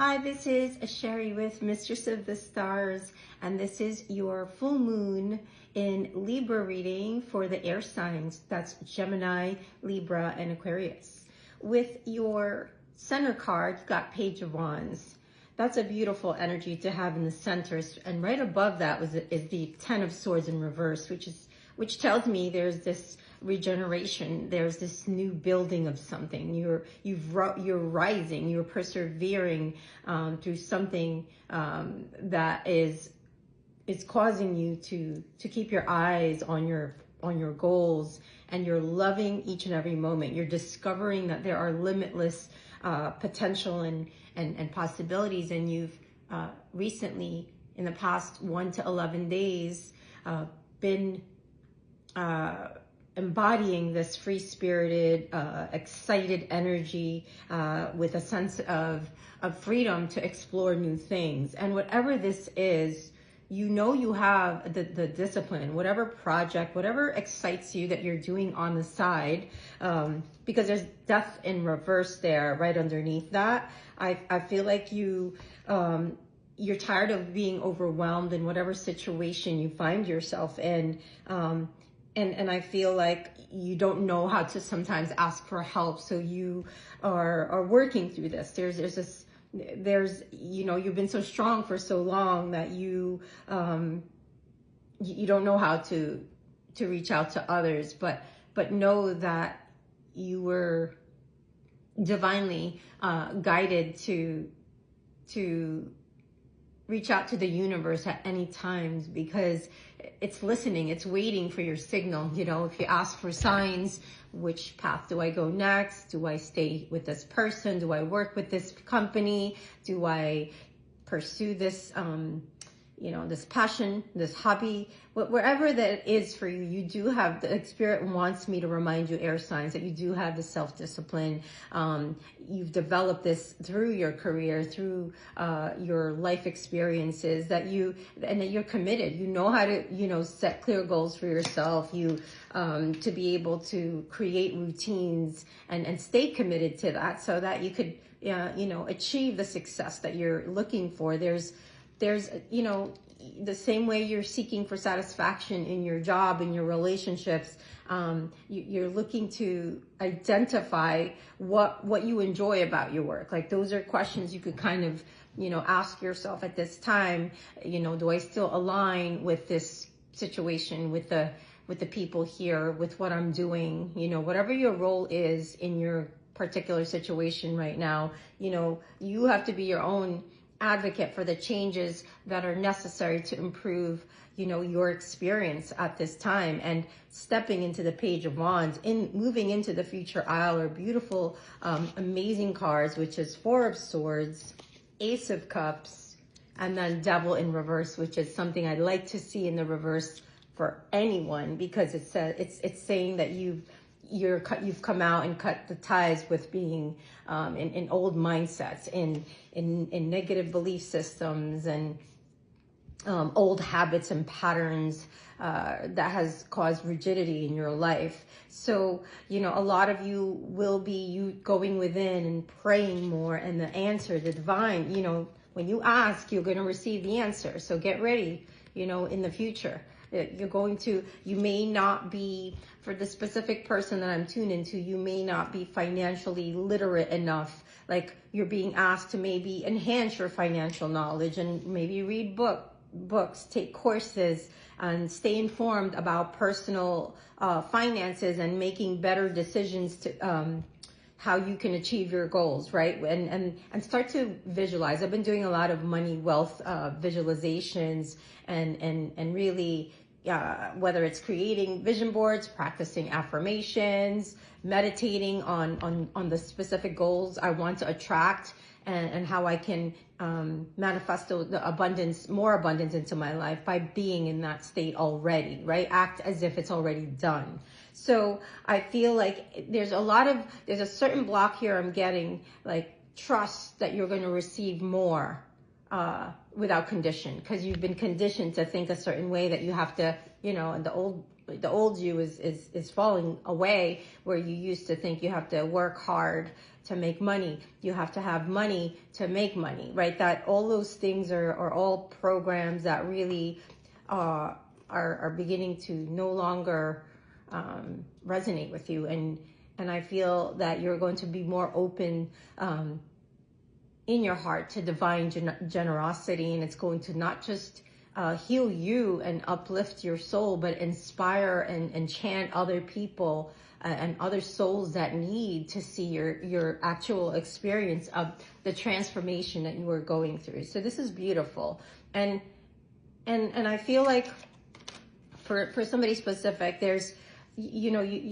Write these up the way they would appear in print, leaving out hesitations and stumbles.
Hi, this is Sherry with Mistress of the Stars, and this is your full moon in Libra reading for the air signs. That's Gemini, Libra, and Aquarius. With your center card, you've got Page of Wands. That's a beautiful energy to have in the center, and right above that is the Ten of Swords in reverse, which tells me there's this regeneration, there's this new building of something. You're rising, you're persevering through something that is causing you to keep your eyes on your goals, and you're loving each and every moment. You're discovering that there are limitless potential and possibilities, and you've recently, in the past 1 to 11 days, been embodying this free-spirited, excited energy with a sense of freedom to explore new things. And whatever this is, you know you have the discipline, whatever project, whatever excites you that you're doing on the side, because there's death in reverse there right underneath that. I feel like you're tired of being overwhelmed in whatever situation you find yourself in. And I feel like you don't know how to sometimes ask for help. So you are working through this. There's you've been so strong for so long that you don't know how to reach out to others, but know that you were divinely guided to reach out to the universe at any times, because it's listening, it's waiting for your signal. If you ask for signs, which path do I go next? Do I stay with this person? Do I work with this company? Do I pursue this, this passion, this hobby? Wherever that is for you, you do have, the Spirit wants me to remind you, air signs, that you do have the self-discipline. You've developed this through your career, through your life experiences, that you're committed. You know how to, set clear goals for yourself. To be able to create routines and stay committed to that, so that you could, achieve the success that you're looking for. There's the same way you're seeking for satisfaction in your job, in your relationships, you're looking to identify what you enjoy about your work. Like, those are questions you could kind of, ask yourself at this time. Do I still align with this situation, with the people here, with what I'm doing? Whatever your role is in your particular situation right now, you have to be your own advocate for the changes that are necessary to improve, your experience at this time. And stepping into the Page of Wands, moving into the future aisle, are beautiful, amazing cards, which is Four of Swords, Ace of Cups, and then Devil in reverse, which is something I'd like to see in the reverse for anyone, because it's saying that you've come out and cut the ties with being in old mindsets, in negative belief systems, and old habits and patterns that has caused rigidity in your life. So, a lot of you will be going within and praying more, and the answer, the divine, when you ask, you're going to receive the answer. So get ready, in the future. You may not be, for the specific person that I'm tuned into, you may not be financially literate enough. Like, you're being asked to maybe enhance your financial knowledge and maybe read books, take courses, and stay informed about personal finances and making better decisions to how you can achieve your goals, right? And start to visualize. I've been doing a lot of money, wealth visualizations, and really, whether it's creating vision boards, practicing affirmations, meditating on the specific goals I want to attract, and how I can manifest the more abundance into my life by being in that state already, right? Act as if it's already done. So I feel like there's a certain block here I'm getting, like, trust that you're going to receive more without condition, because you've been conditioned to think a certain way that you have to, and the old you is falling away, where you used to think you have to work hard to make money. You have to have money to make money, right? That all those things are all programs that really are beginning to no longer resonate with you. And I feel that you're going to be more open in your heart to divine generosity, and it's going to not just heal you and uplift your soul, but inspire and enchant other people and other souls that need to see your actual experience of the transformation that you are going through. So this is beautiful. And I feel like for somebody specific, there's, you're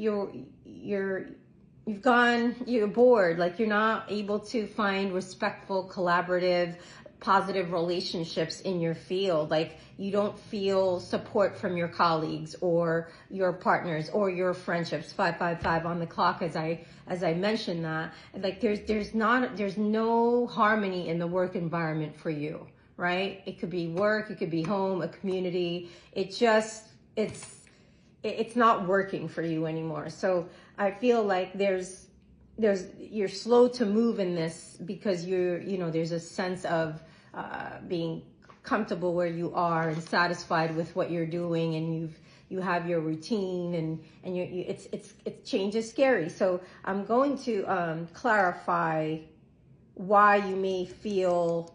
bored, like you're not able to find respectful, collaborative, positive relationships in your field. Like you don't feel support from your colleagues or your partners or your friendships. 555 on the clock, as I mentioned that. Like there's no harmony in the work environment for you, right? It could be work, it could be home, a community. It's not working for you anymore. So I feel like you're slow to move in this, because there's a sense of being comfortable where you are and satisfied with what you're doing, and you have your routine, and change is scary. So I'm going to clarify why you may feel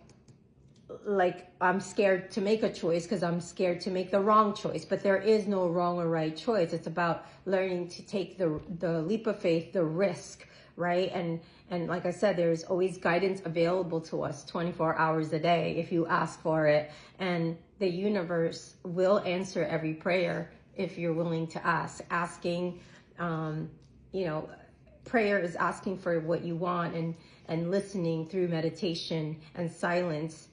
like I'm scared to make a choice, because I'm scared to make the wrong choice. But there is no wrong or right choice. It's about learning to take the leap of faith, the risk, right? And like I said, there's always guidance available to us 24 hours a day if you ask for it. And the universe will answer every prayer if you're willing to ask. Prayer is asking for what you want, and listening through meditation and silence.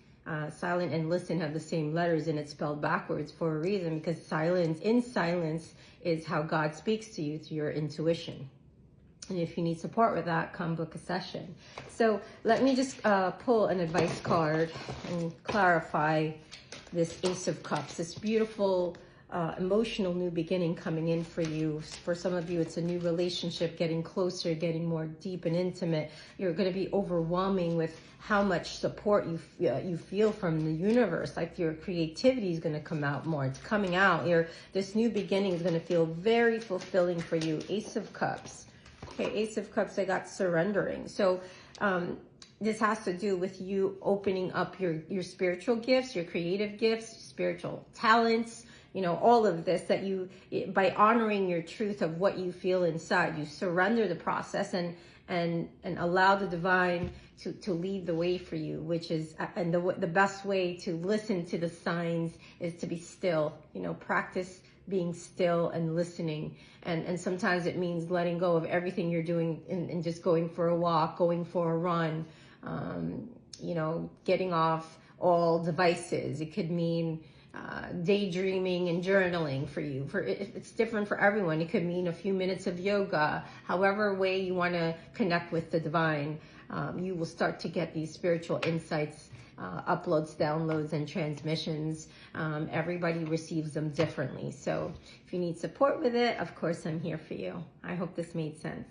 Silent and listen have the same letters, and it's spelled backwards for a reason, because silence is how God speaks to you, through your intuition. And if you need support with that, come book a session. So let me just pull an advice card and clarify this Ace of Cups, this beautiful emotional new beginning coming in for you. For some of you, it's a new relationship, getting closer, getting more deep and intimate. You're going to be overwhelming with how much support you feel from the universe. Like your creativity is going to come out more. It's coming out. This new beginning is going to feel very fulfilling for you. Ace of Cups. Okay, Ace of Cups, I got surrendering. So this has to do with you opening up your spiritual gifts, your creative gifts, spiritual talents, all of this, that by honoring your truth of what you feel inside, you surrender the process and allow the divine to lead the way for you, which is, and the best way to listen to the signs is to be still, practice being still and listening. And sometimes it means letting go of everything you're doing and just going for a walk, going for a run, getting off all devices. It could mean daydreaming and journaling for you. It's different for everyone. It could mean a few minutes of yoga. However way you want to connect with the divine, you will start to get these spiritual insights, uploads, downloads, and transmissions. Everybody receives them differently. So if you need support with it, of course, I'm here for you. I hope this made sense.